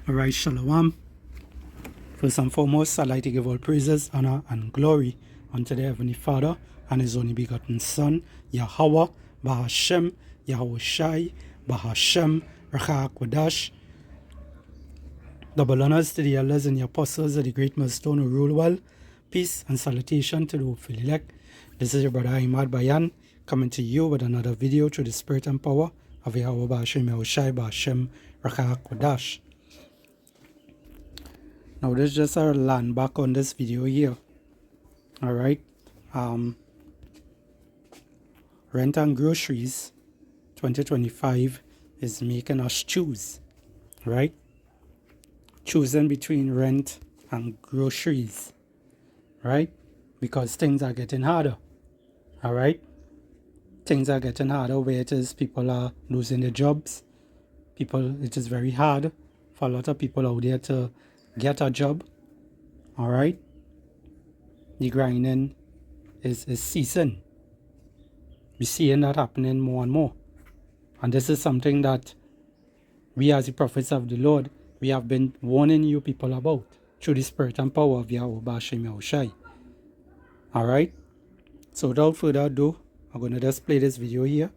Alright, Shalom. First and foremost, I'd like to give all praises, honor, and glory unto the Heavenly Father and His only begotten Son, Yahweh, Bahashem, Yahweh Shai, Bahashem, Rachak Wadash. Double honors to the elders and the apostles of the great millstone who rule well. Peace and salutation to the hopeful elect. This is your brother Ahmad Bayan, coming to you with another video through the spirit and power of Yahweh Bahashem, Yahweh Shai, Bahashem, Rachak Wadash. Now this is just our land back on this video here. Alright. Rent and groceries 2025 is making us choose. Right? Choosing between rent and groceries. Right? Because things are getting harder. Alright? Things are getting harder where it is people are losing their jobs. It is very hard for a lot of people out there to get a job. Alright? The grinding is ceasing. We're seeing that happening more and more. And this is something that we as the prophets of the Lord, we have been warning you people about through the spirit and power of Yahweh Bahashem Yahweh Shai. Alright? So without further ado, I'm going to just play this video here.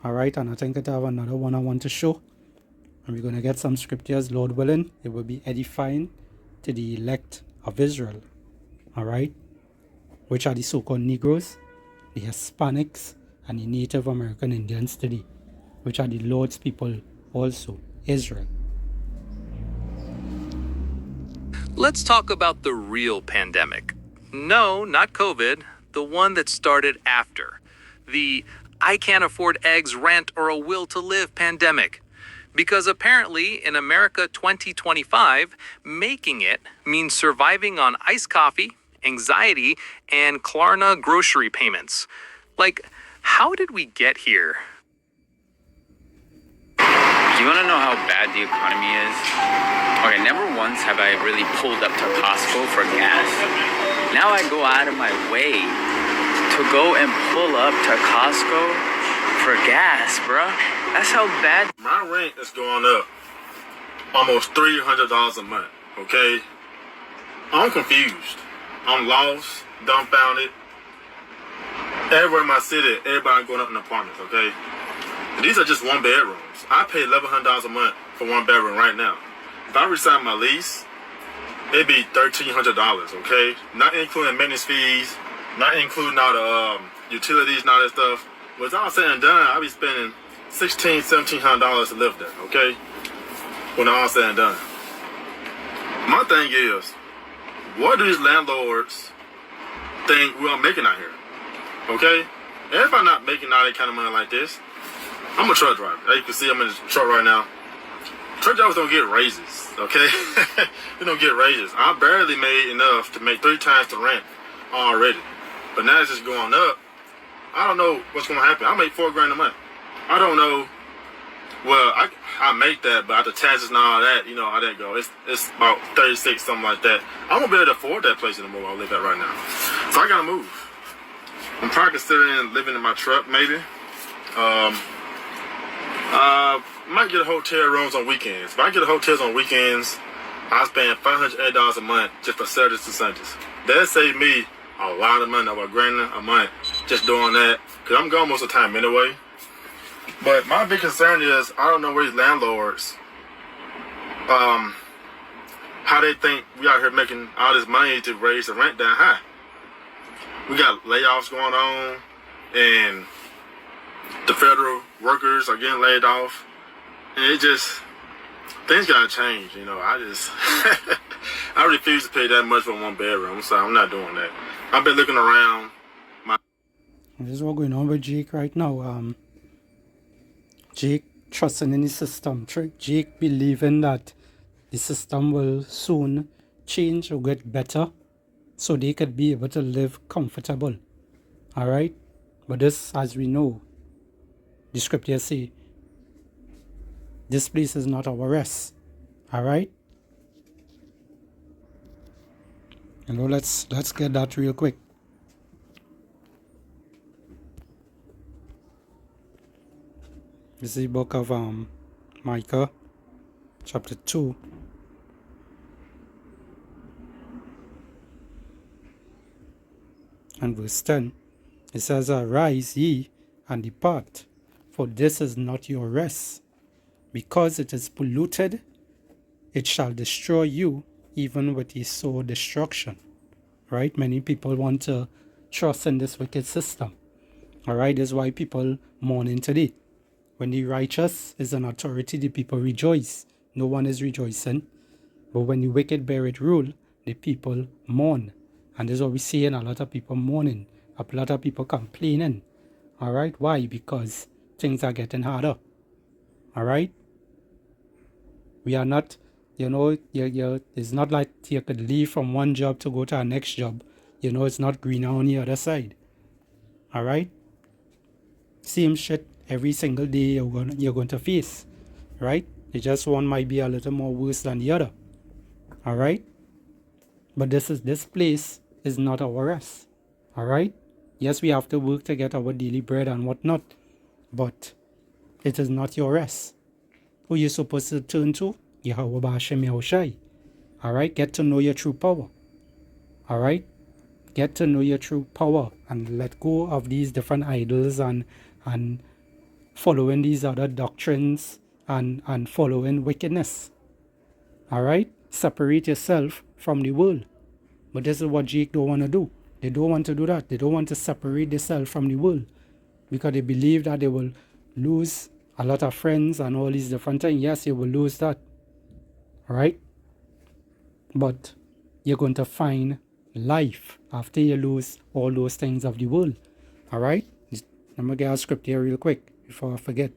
Alright, and I think I have another one I want to show. And we're going to get some scriptures, Lord willing. It will be edifying to the elect of Israel. Alright? Which are the so-called Negroes, the Hispanics, and the Native American Indians today. Which are the Lord's people also, Israel. Let's talk about the real pandemic. No, not COVID. The one that started after. The I can't afford eggs, rent, or a will to live pandemic. Because apparently, in America 2025, making it means surviving on iced coffee, anxiety, and Klarna grocery payments. Like, how did we get here? You want to know how bad the economy is? Okay, never once have I really pulled up to Costco for gas. Now I go out of my way to go and pull up to Costco for gas, bruh. That's how bad. My rent is going up almost $300 a month, okay? I'm confused. I'm lost, dumbfounded. Everywhere in my city, everybody going up in apartments, okay? And these are just one bedrooms. I pay $1,100 a month for one bedroom right now. If I resign my lease, it'd be $1,300, okay? Not including maintenance fees, not including all the utilities and all that stuff. When it's all said and done, I'll be spending $1,600, $1,700 to live there, okay? When all said and done. My thing is, what do these landlords think we're making out here? Okay? Everybody not making all that kind of money like this. I'm a truck driver. As you can see, I'm in the truck right now. Truck drivers don't get raises, okay? They don't get raises. I barely made enough to make 3 times the rent already. But now it's just going up. I don't know what's going to happen. I make $4,000 a month. I don't know. Well, I make that, but after taxes and all that, you know how that go. It's about 36, something like that. I won't be able to afford that place anymore I live at right now. So I got to move. I'm probably considering living in my truck, maybe. Might get a hotel rooms on weekends. If I get a hotels on weekends, I spend $508 a month just for Saturdays and Sundays. That saved me a lot of money, over $1,000 a month, just doing that. Cause I'm gone most of the time anyway. But my big concern is I don't know where these landlords, how they think we out here making all this money to raise the rent down high. We got layoffs going on, and the federal workers are getting laid off, and it just, things gotta change, you know. I refuse to pay that much for one bedroom, so I'm not doing that. I've been looking around. This is what's going on with Jake right now. Jake trusting in the system. Jake believing that the system will soon change or get better so they could be able to live comfortable. Alright? But this, as we know, the scriptures say, this place is not our rest. Alright? You know, let's get that real quick. This is the book of Micah chapter 2, and verse 10. It says, Arise ye and depart, for this is not your rest. Because it is polluted, it shall destroy you, even with a sore destruction. Right? Many people want to trust in this wicked system. All right? That's why people mourning today. When the righteous is an authority, the people rejoice. No one is rejoicing. But when the wicked bear it rule, the people mourn. And this is what we see in a lot of people mourning. A lot of people complaining. All right? Why? Because things are getting harder. All right? We are not, it's not like you could leave from one job to go to our next job. It's not greener on the other side. All right? Same shit every single day you're going to face. Right? It's just one might be a little more worse than the other. All right? But this place is not our rest. All right? Yes, we have to work to get our daily bread and whatnot. But it is not your rest. Who you're supposed to turn to? Yahweh Ba'ashem Yahushai. All right? Get to know your true power. All right? Get to know your true power and let go of these different idols and following these other doctrines and following wickedness. All right? Separate yourself from the world. But this is what Jake don't want to do. They don't want to do that. They don't want to separate themselves from the world because they believe that they will lose a lot of friends and all these different things. Yes, you will lose that. All right? But you're going to find life after you lose all those things of the world. All right? I'm going to get our script here real quick before I forget.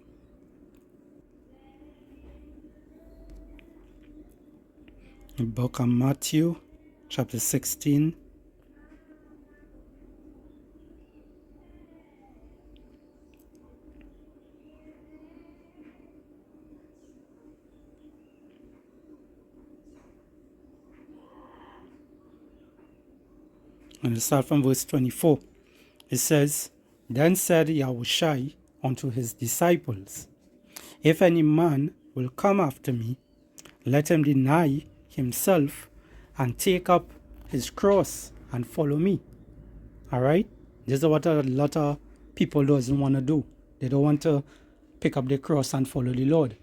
The book of Matthew, chapter 16. And it starts from verse 24. It says, Then said Yahushai unto his disciples, If any man will come after me, let him deny himself and take up his cross and follow me. All right? This is what a lot of people doesn't want to do. They don't want to pick up the cross and follow the Lord.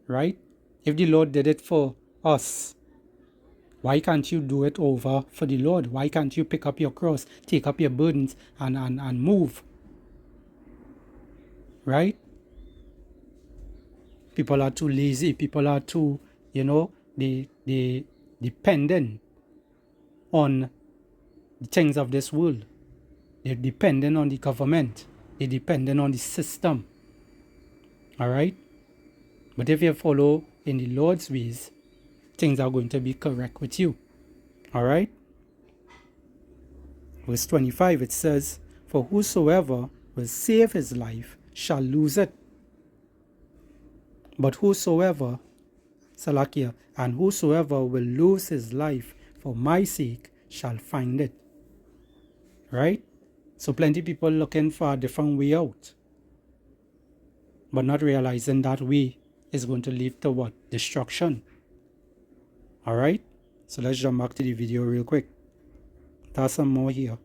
Right? If the Lord did it for us, why can't you do it over for the Lord? Why can't you pick up your cross, take up your burdens, and move? Right? People are too lazy. People are too, they dependent on the things of this world. They're dependent on the government. They're dependent on the system. All right? But if you follow in the Lord's ways, things are going to be correct with you. All right? Verse 25, it says, For whosoever will save his life shall lose it. But whosoever, Salakia, and whosoever will lose his life for my sake shall find it. Right? So plenty people looking for a different way out, but not realizing that way is going to lead to what? Destruction. All right? So let's jump back to the video real quick. There's some more here.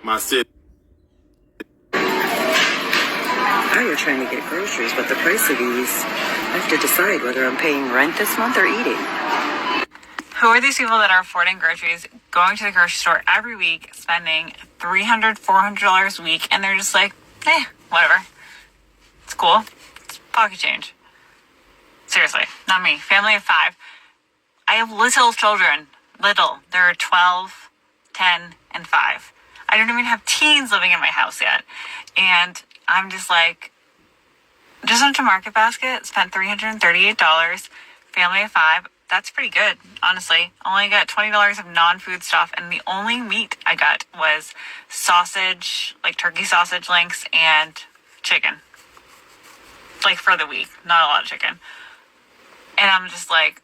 My city. Now you're trying to get groceries, but the price of these, I have to decide whether I'm paying rent this month or eating. Who are these people that are affording groceries, going to the grocery store every week, spending $300, $400 a week, and they're just like, whatever. It's cool. It's pocket change. Seriously, not me. Family of 5. I have little children. Little. They're 12, 10, and 5. I don't even have teens living in my house yet. And I'm just like, just went to Market Basket, spent $338, family of 5. That's pretty good, honestly. Only got $20 of non-food stuff, and the only meat I got was sausage, like turkey sausage links, and chicken. Like for the week, not a lot of chicken. And I'm just like,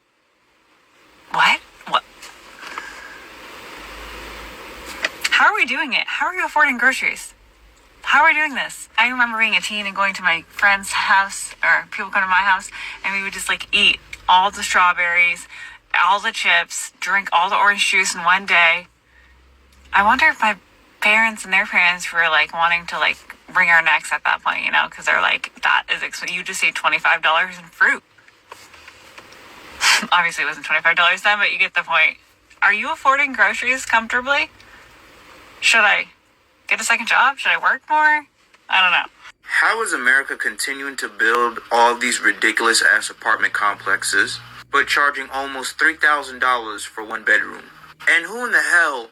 what? How are we doing it? How are you affording groceries? How are we doing this? I remember being a teen and going to my friend's house, or people come to my house, and we would just like eat all the strawberries, all the chips, drink all the orange juice in one day. I wonder if my parents and their parents were like wanting to like wring our necks at that point, you know, because they're like, that is you just ate $25 in fruit. Obviously, it wasn't $25 then, but you get the point. Are you affording groceries comfortably? Should I get a second job? Should I work more? I don't know. How is America continuing to build all these ridiculous ass apartment complexes, but charging almost $3,000 for one bedroom? And who in the hell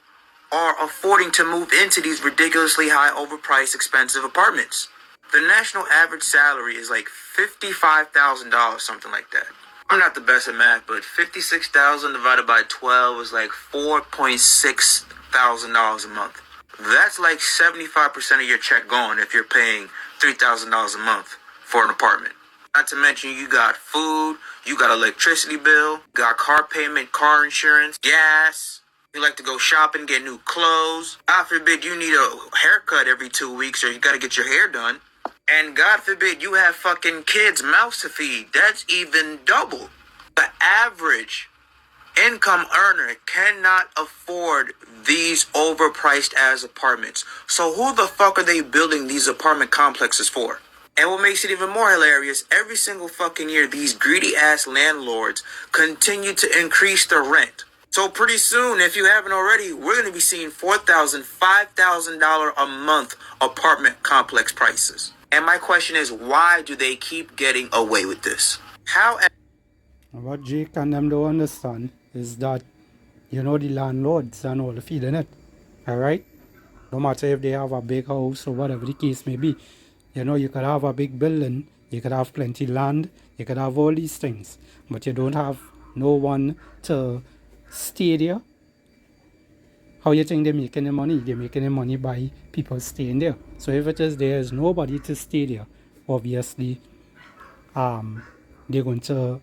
are affording to move into these ridiculously high, overpriced, expensive apartments? The national average salary is like $55,000, something like that. I'm not the best at math, but 56,000 divided by 12 is like $4.6 thousand a month. That's like 75% of your check gone if you're paying $3,000 a month for an apartment. Not to mention you got food, you got electricity bill, got car payment, car insurance, gas. You like to go shopping, get new clothes. God forbid you need a haircut every 2 weeks or you gotta get your hair done. And God forbid you have fucking kids' mouths to feed. That's even double. The average income earner cannot afford these overpriced ass apartments. So who the fuck are they building these apartment complexes for? And what makes it even more hilarious, every single fucking year, these greedy ass landlords continue to increase the rent. So pretty soon, if you haven't already, we're going to be seeing $4,000, $5,000 a month apartment complex prices. And my question is, why do they keep getting away with this? How? What Jake and them don't understand is that, you know, the landlords and all the feeling it. Alright? No matter if they have a big house or whatever the case may be. You know, you could have a big building, you could have plenty land, you could have all these things. But you don't have no one to stay there. How you think they're making the money? They're making the money by people staying there. So if it is there is nobody to stay there, obviously they're going to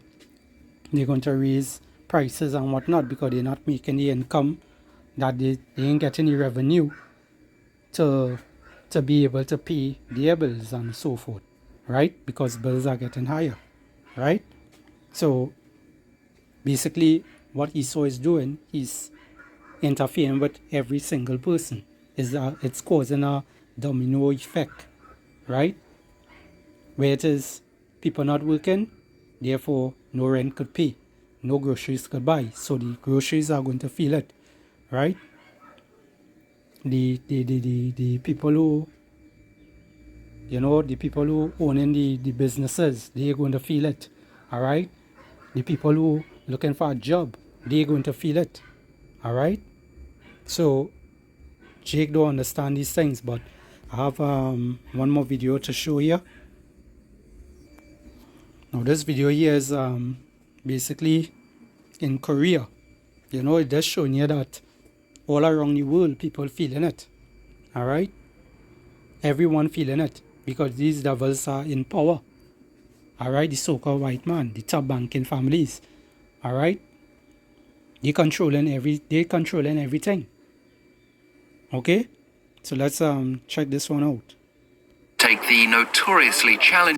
raise prices and whatnot because they're not making the income, that they ain't getting the revenue to be able to pay their bills and so forth, right? Because bills are getting higher, right? So basically what ESO is doing, he's interfering with every single person. It's causing a domino effect, right? Where it is people not working, therefore no rent could pay, no groceries could buy, so the groceries are going to feel it, right? The people who, you know, the people who owning the businesses, they're going to feel it, all right? The people who looking for a job, they're going to feel it, all right? So Jake don't understand these things, but I have one more video to show you. Now this video here is basically in Korea. You know, it does show you that all around the world people feeling it. Alright? Everyone feeling it because these devils are in power. Alright, the so-called white man, the top banking families. Alright? They're controlling everything. Okay? So let's check this one out. Take the notoriously challenging...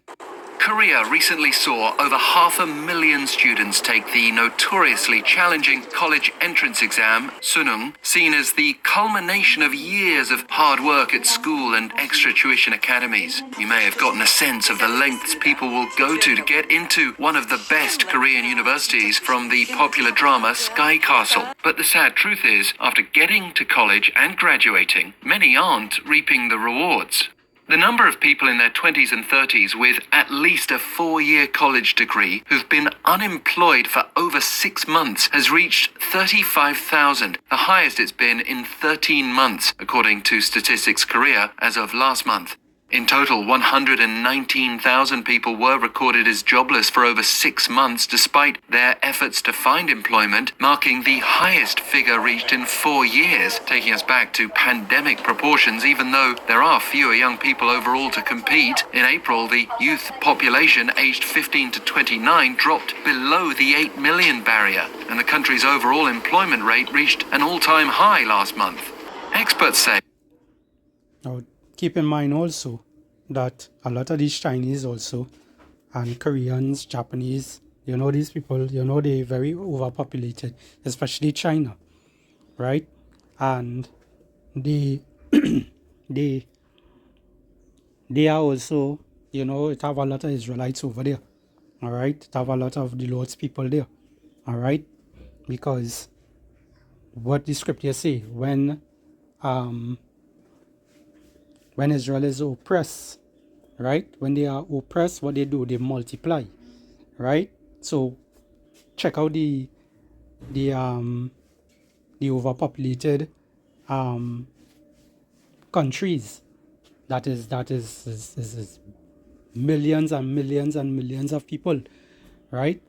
Korea recently saw over 500,000 students take the notoriously challenging college entrance exam, Sunung, seen as the culmination of years of hard work at school and extra tuition academies. You may have gotten a sense of the lengths people will go to get into one of the best Korean universities from the popular drama Sky Castle. But the sad truth is, after getting to college and graduating, many aren't reaping the rewards. The number of people in their 20s and 30s with at least a 4-year college degree who've been unemployed for over 6 months has reached 35,000, the highest it's been in 13 months, according to Statistics Korea as of last month. In total, 119,000 people were recorded as jobless for over 6 months despite their efforts to find employment, marking the highest figure reached in 4 years, taking us back to pandemic proportions even though there are fewer young people overall to compete. In April, the youth population aged 15 to 29 dropped below the 8 million barrier, and the country's overall employment rate reached an all-time high last month. Experts say... Now, keep in mind also that a lot of these Chinese also and Koreans, Japanese, these people, they're very overpopulated, especially China, right? And they they they are also, it have a lot of Israelites over there, all right? It have a lot of the Lord's people there, all right? Because what the scripture say, when Israel is oppressed, right? When they are oppressed, what they do, they multiply, right? So check out the overpopulated countries that is millions and millions and millions of people, right?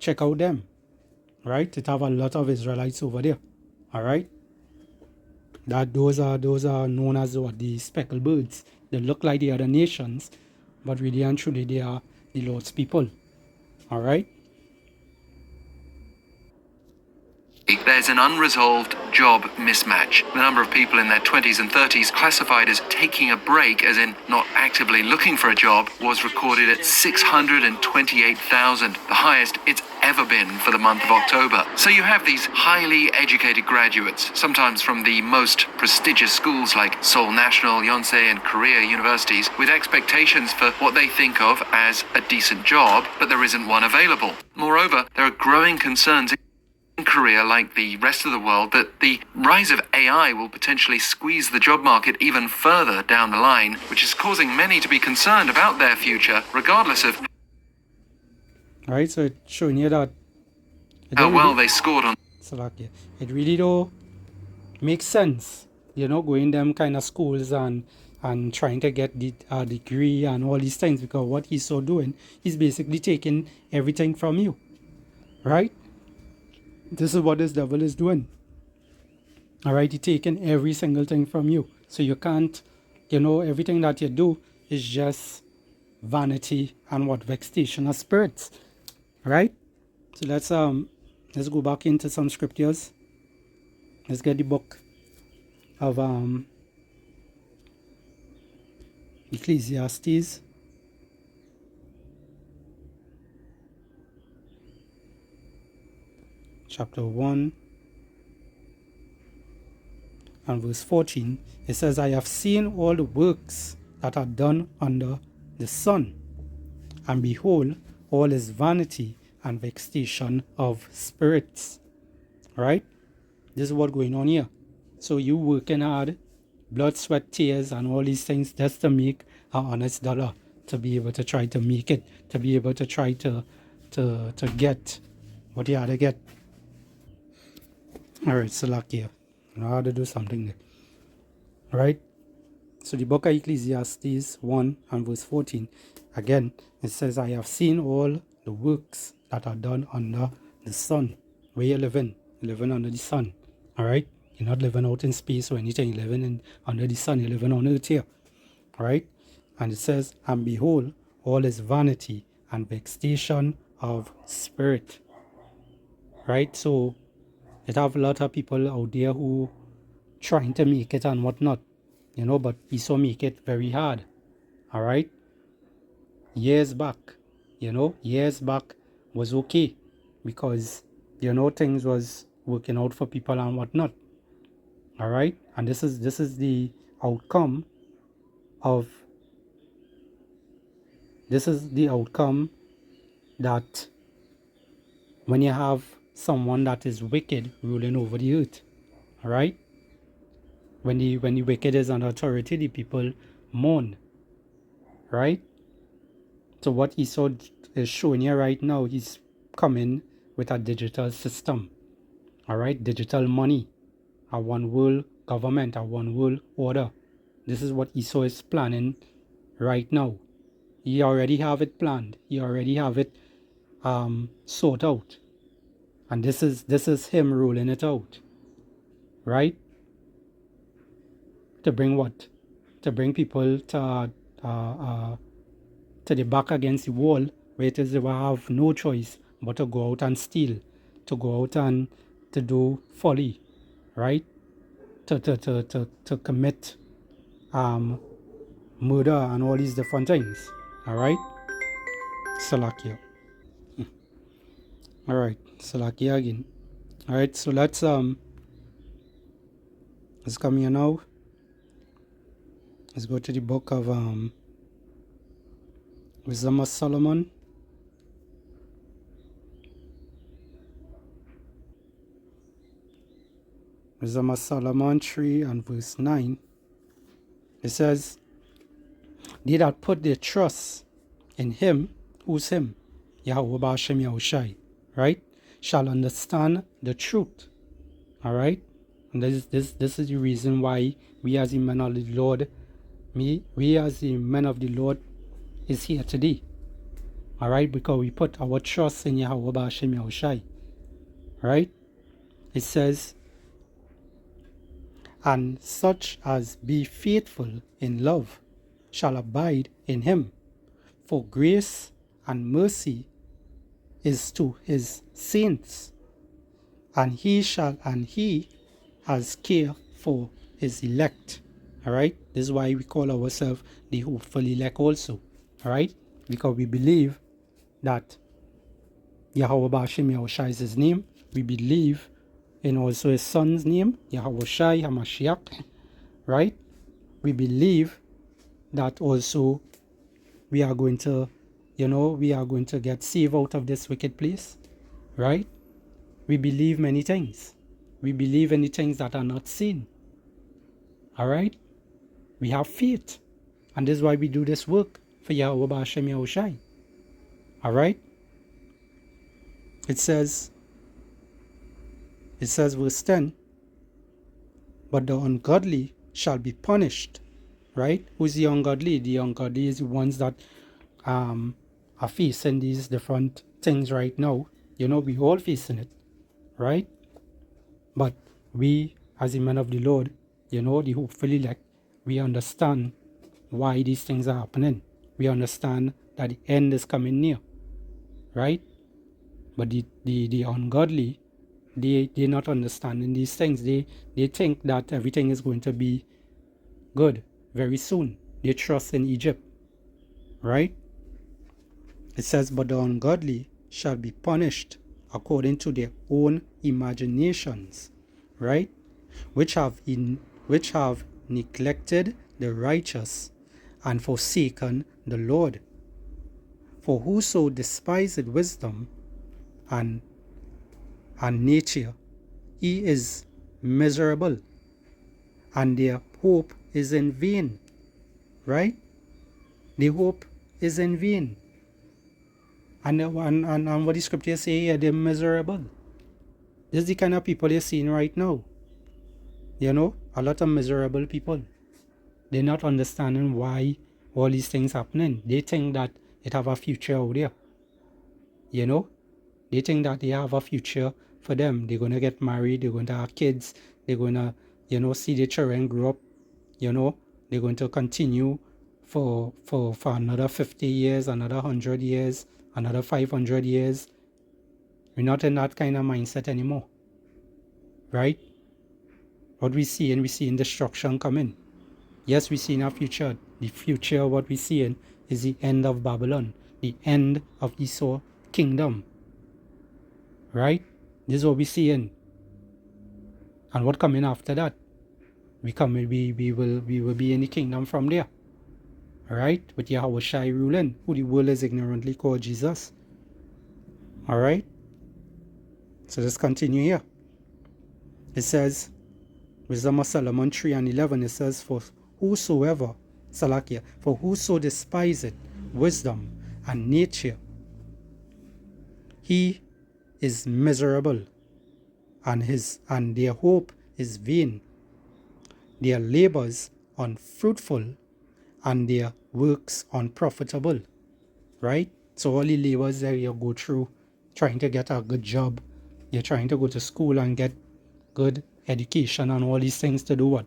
Check out them, right? It have a lot of Israelites over there, all right? That those are known as what, the speckled birds. They look like the other nations, but really and truly they are the Lord's people, all right? There's an unresolved job mismatch. The number of people in their 20s and 30s classified as taking a break, as in not actively looking for a job, was recorded at 628,000, the highest it's ever been for the month of October. So you have these highly educated graduates, sometimes from the most prestigious schools like Seoul National, Yonsei, and Korea universities, with expectations for what they think of as a decent job, but there isn't one available. Moreover, there are growing concerns in Korea, like the rest of the world, that the rise of AI will potentially squeeze the job market even further down the line, which is causing many to be concerned about their future, regardless of Right, so it's showing you that how well they scored on. It really don't make sense, going them kind of schools and trying to get the degree and all these things, because what he's so doing, he's basically taking everything from you, right? This is what this devil is doing. All right, he's taking every single thing from you. So you can't, everything that you do is just vanity and what, vexation of spirits. Right? So let's go back into some scriptures. Let's get the book of Ecclesiastes. Chapter 1 and verse 14. It says, I have seen all the works that are done under the sun, and behold, all is vanity and vexation of spirits. Right? This is what's going on here. So you working hard, blood, sweat, tears, and all these things just to make an honest dollar, to be able to try to make it, to be able to try to get what you had to get. All right, so lucky. I know how to do something there. All right. So the book of Ecclesiastes 1 and verse 14, again, it says, I have seen all the works that are done under the sun. Where you're living under the sun. All right. You're not living out in space or anything. You're living under the sun. You're living on earth here. All right. And it says, and behold, all is vanity and vexation of spirit. Right. So it have a lot of people out there who trying to make it and whatnot, but we saw make it very hard. All right. Years back was okay, because things was working out for people and whatnot. All right. And this is the outcome of that when you have someone that is wicked ruling over the earth. All right. When the wicked is under authority, the people mourn. Right. So what Esau is showing here right now, he's coming with a digital system. All right. Digital money, a one world government, a one world order. This is what Esau is planning right now. He already have it planned. He already have it sorted out. And this is him rolling it out. Right? To bring what? To bring people to the back against the wall, where it is they will have no choice but to go out and steal, to go out and to do folly, right? To commit murder and all these different things. Alright? Salakia. Alright, Salakia again. Alright, so let's come here now. Let's go to the book of Wisdom of Solomon. Wisdom of Solomon 3 and verse 9. It says, they that put their trust in him, who's him? Yahweh Ba'ashem Yahushai, right? Shall understand the truth. Alright? And this is the reason why we as the men of the Lord, we as the men of the Lord is here today. Alright? Because we put our trust in Yahweh Ba'ashem Yahushai. Right? It says, and such as be faithful in love shall abide in him. For grace and mercy is to his saints, and he has care for his elect. Alright? This is why we call ourselves the hopeful elect also. Alright? Because we believe that Yahweh Ba'ashem Yahushai is his name. We believe in also his son's name, Yahweh Shai HaMashiach. Right? We believe that also we are going to, we are going to get saved out of this wicked place. Right? We believe many things. We believe in the things that are not seen. Alright? We have faith. And this is why we do this work for Yahweh Ba'ashem Yahushai. Alright? It says verse 10, but the ungodly shall be punished. Right? Who's the ungodly? The ungodly is the ones that are facing these different things right now. We all facing it. Right? But we, as the men of the Lord, the hopeful elect, we understand why these things are happening. We understand that the end is coming near. Right? But the ungodly, they're not understanding these things. They think that everything is going to be good very soon. They trust in Egypt. Right? It says, but the ungodly shall be punished according to their own imaginations. Right? Which have neglected the righteous and forsaken the Lord. For whoso despised wisdom and nature, he is miserable, and their hope is in vain. Right? The hope is in vain. And what the scriptures say here, they're miserable. This is the kind of people you're seeing right now. A lot of miserable people. They're not understanding why all these things happening. They think that it have a future out there. They think that they have a future for them. They're going to get married. They're going to have kids. They're going to, see their children grow up. They're going to continue for another 50 years, another 100 years, another 500 years. We're not in that kind of mindset anymore. Right? What we see destruction coming. Yes, we see in our future. The future, what we see is the end of Babylon. The end of Esau kingdom. Right? This is what we see in. And what coming after that? We will be in the kingdom from there. Alright? With Yahweh Shai ruling, who the world is ignorantly called Jesus. Alright? So let's continue here. It says, Wisdom of Solomon 3 and 11, it says, for whoso despiseth wisdom and nature, he is miserable, and their hope is vain. Their labors unfruitful, and their works unprofitable. Right? So all the labors that you go through, trying to get a good job, you're trying to go to school and get good education and all these things to do what?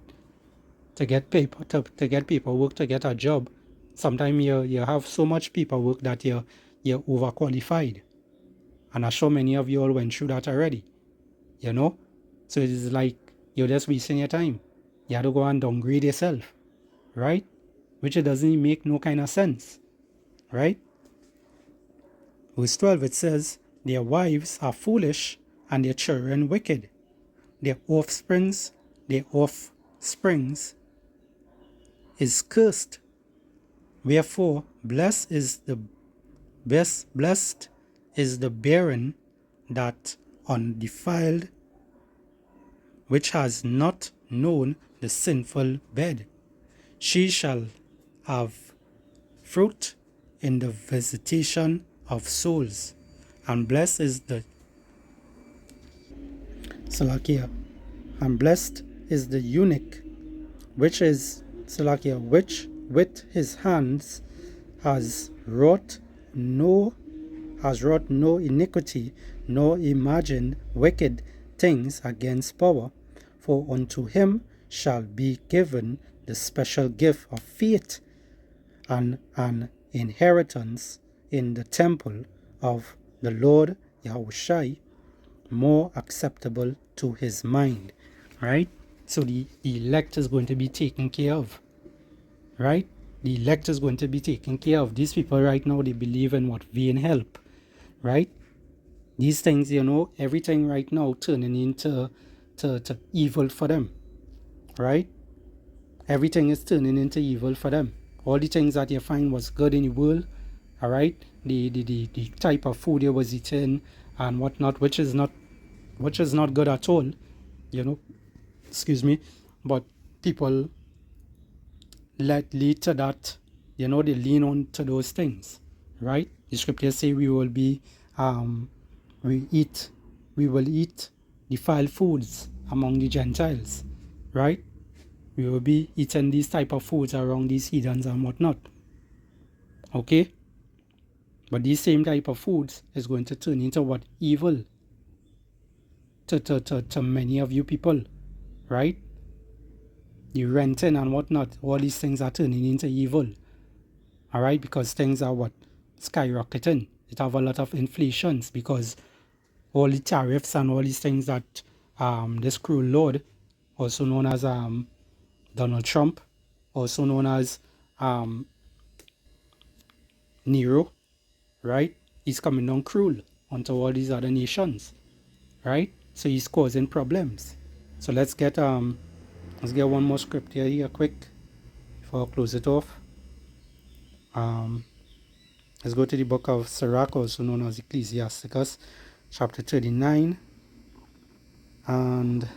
To get paper, to get paperwork, to get a job. Sometimes you have so much paperwork that you're overqualified. And I'm sure many of you all went through that already. So it's like you're just wasting your time. You have to go and downgrade yourself. Right? which it doesn't make no kind of sense, right? Verse 12, it says, their wives are foolish and their children wicked. Their offsprings is cursed. Wherefore, blessed is the barren that undefiled, which has not known the sinful bed. She shall have fruit in the visitation of souls, and blessed is the Salakia, and blessed is the eunuch, which is Salakia, which with his hands has wrought no iniquity, nor imagined wicked things against power, for unto him shall be given the special gift of faith and an inheritance in the temple of the Lord Yahushai, more acceptable to his mind. Right? So the elect is going to be taken care of. Right? The elect is going to be taken care of. These people right now, they believe in what? Vain help. Right? These things, everything right now turning into to evil for them. Right? Everything is turning into evil for them. All the things that you find was good in the world, all right, the type of food you was eating and whatnot, which is not good at all, excuse me, but people lead to that, they lean on to those things, right? The scriptures say we will eat defiled foods among the Gentiles, right? We will be eating these type of foods around these heathens and whatnot. Okay? But these same type of foods is going to turn into what? Evil to many of you people. Right? The renting and whatnot, all these things are turning into evil. Alright? Because things are what? Skyrocketing. It have a lot of inflations because all the tariffs and all these things that this cruel lord, also known as Donald Trump, also known as Nero, right? He's coming down cruel onto all these other nations, right? So he's causing problems. So let's get one more script here quick before I close it off. Let's go to the book of Sirach, also known as Ecclesiasticus, chapter 39 and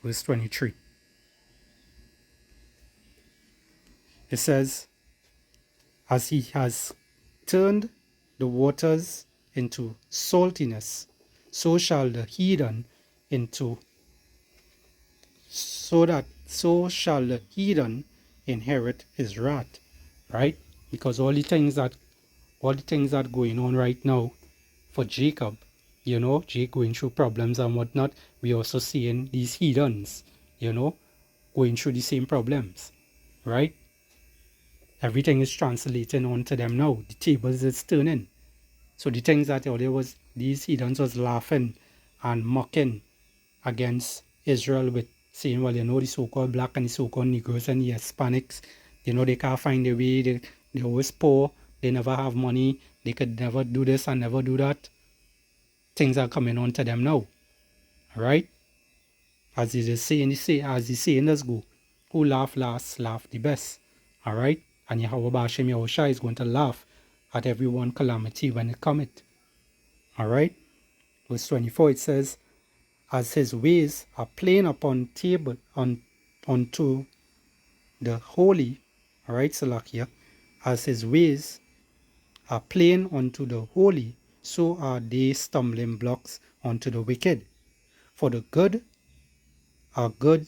verse 23. It says, as he has turned the waters into saltiness, so shall the heathen so shall the heathen inherit his wrath. Right? Because all the things that going on right now for Jacob, Jake going through problems and whatnot, we also seeing these heathens, going through the same problems. Right? Everything is translating onto them now. The tables is turning. So the things that these heathens was laughing and mocking against Israel with saying, well, the so-called black and the so-called Negroes and the Hispanics, they can't find a way, they always poor, they never have money, they could never do this and never do that. Things are coming on to them now. Alright? As the saying does go, who laugh last, laugh the best. Alright? And Yahweh Bashim Yahushua is going to laugh at everyone calamity when it cometh. Alright? Verse 24 it says, as his ways are plain upon table unto the holy, alright, Salakia, as his ways are plain unto the holy, so are they stumbling blocks unto the wicked. For the good are good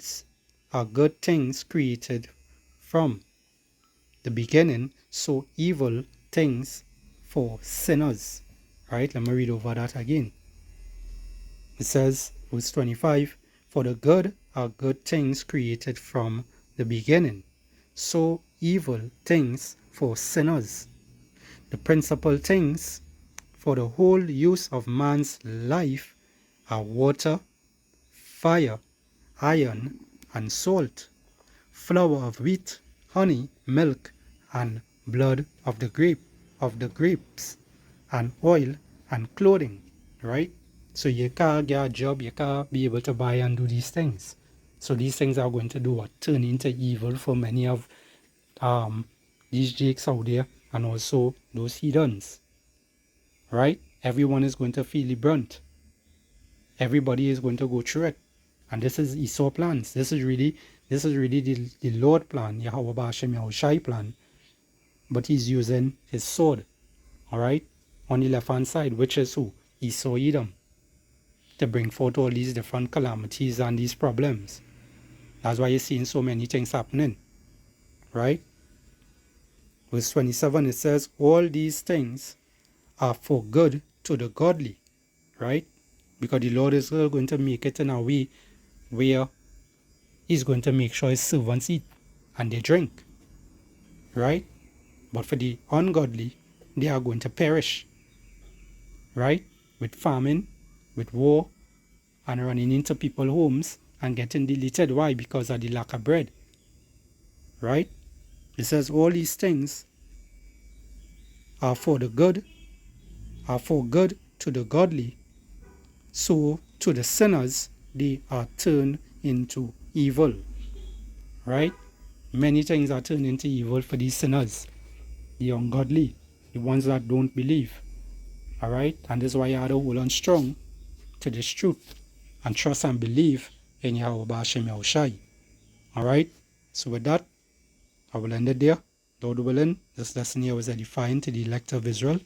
things created from the beginning, so evil things for sinners. Right? Let me read over that again. It says, verse 25, for the good are good things created from the beginning, so evil things for sinners. The principal things for the whole use of man's life are water, fire, iron, and salt. flour of wheat, honey, milk, and blood of the grapes, and oil and clothing, right? So you can't get a job, you can't be able to buy and do these things. So these things are going to do what? Turn into evil for many of these jakes out there and also those heathens, right? Everyone is going to feel the brunt. Everybody is going to go through it. And this is Esau plans. This is really the Lord plan, Yahweh Bashem Yahushai plan. But he's using his sword, all right, on the left hand side, which is who? Esau Edom, to bring forth all these different calamities and these problems. That's why you're seeing so many things happening, right? Verse 27, it says, all these things are for good to the godly, right? Because the Lord is going to make it in a way where he's going to make sure his servants eat and they drink, right? But for the ungodly, they are going to perish, right? With famine, with war, and running into people's homes and getting deleted. Why? Because of the lack of bread, right? It says all these things are for the good, are for good to the godly. So to the sinners, they are turned into evil, right? Many things are turned into evil for these sinners, the ungodly, the ones that don't believe, all right? And this is why you have to hold on strong to this truth and trust and believe in Yahweh Bashem Yahushai, all right? So with that, I will end it there. Lord willing, this lesson here was edifying to the elect of Israel.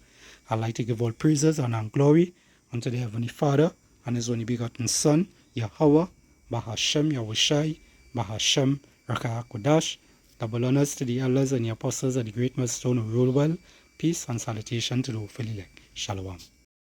I'd like to give all praises and all glory unto the Heavenly Father and His only begotten Son, Yahweh, Bahashem Yahushai, Bahashem Rakah Kodash. Double honors to the elders and the apostles of the great millstone who rule well. Peace and salutation to the hopeful elect. Shalom.